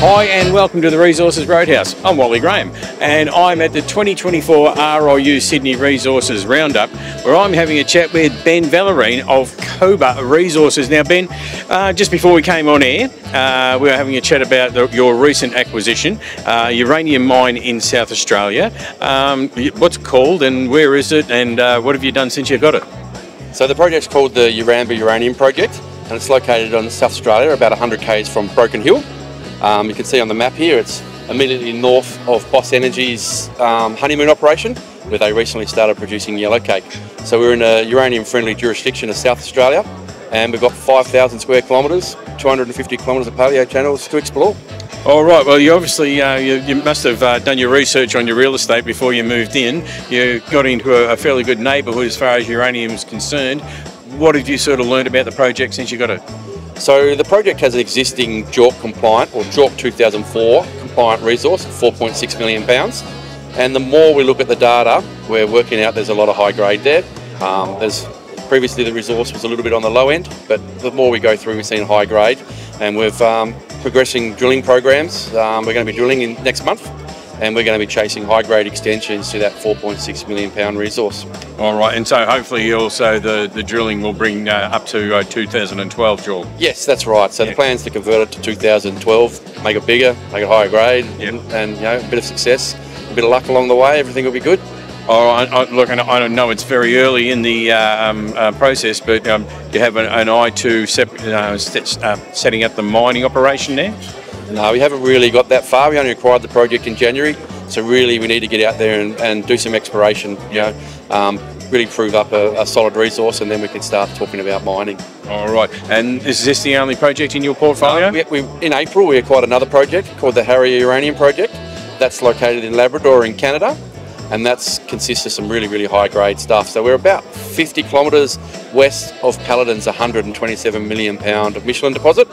Hi and welcome to the Resources Roadhouse. I'm Wally Graham and I'm at the 2024 RIU Sydney Resources Roundup where I'm having a chat with Ben Vallerine of Koba Resources. Now Ben, just before we came on air, we were having a chat about your recent acquisition, uranium mine in South Australia. What's it called and where is it and what have you done since you got it? So the project's called the Uranium Project and it's located on South Australia, about 100 k's from Broken Hill. You can see on the map here, it's immediately north of Boss Energy's honeymoon operation, where they recently started producing yellowcake. So we're in a uranium-friendly jurisdiction of South Australia, and we've got 5,000 square kilometres, 250 kilometres of paleo channels to explore. All right, well you obviously, you must have done your research on your real estate before you moved in. You got into a fairly good neighbourhood as far as uranium is concerned. What have you sort of learned about the project since you got it? So the project has an existing JORC compliant, or JORC 2004 compliant resource of 4.6 million pounds. And the more we look at the data, we're working out there's a lot of high grade there. Previously the resource was a little bit on the low end, but the more we go through we've seen high grade. And we've progressing drilling programs. We're going to be drilling in next month. And we're going to be chasing high-grade extensions to that 4.6 million pound resource. All right, and so hopefully also the drilling will bring up to 2012 drill. Yes, that's right. So the plan is to convert it to 2012, make it bigger, make it higher grade, and you know, a bit of success, a bit of luck along the way, everything will be good. All right, look, I don't know it's very early in the process, but you have an eye to setting up the mining operation there? No, we haven't really got that far. We only acquired the project in January, so really we need to get out there and do some exploration, really prove up a solid resource, and then we can start talking about mining. All right, and is this the only project in your portfolio? In April we acquired another project called the RIU Uranium Project. That's located in Labrador in Canada, and that consists of some really high grade stuff. So we're about 50 kilometres west of Paladin's 127 million pound Michelin deposit.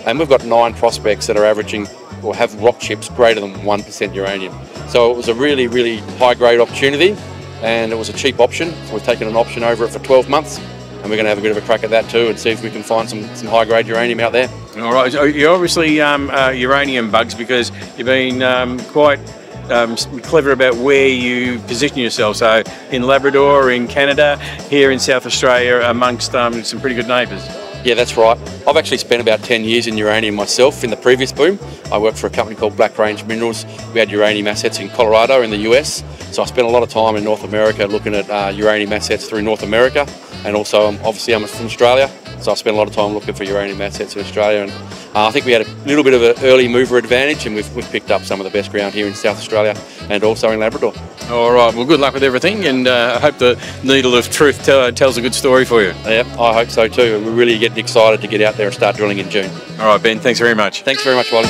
And we've got 9 prospects that are averaging or have rock chips greater than 1% uranium. So it was a really high grade opportunity and it was a cheap option. So we've taken an option over it for 12 months and we're going to have a bit of a crack at that too and see if we can find some high grade uranium out there. All right, so you're obviously uranium bugs because you've been quite clever about where you position yourself. So in Labrador, in Canada, here in South Australia amongst some pretty good neighbours. Yeah, that's right. I've actually spent about 10 years in uranium myself in the previous boom. I worked for a company called Black Range Minerals. We had uranium assets in Colorado in the US. So I spent a lot of time in North America looking at uranium assets through North America. And also, obviously, I'm from Australia. So I spent a lot of time looking for uranium assets in Australia. And I think we had a little bit of an early mover advantage and we've picked up some of the best ground here in South Australia and also in Labrador. All right, well good luck with everything and I hope the needle of truth tells a good story for you. Yeah, I hope so too. We're really getting excited to get out there and start drilling in June. All right Ben, thanks very much. Thanks very much, Wally.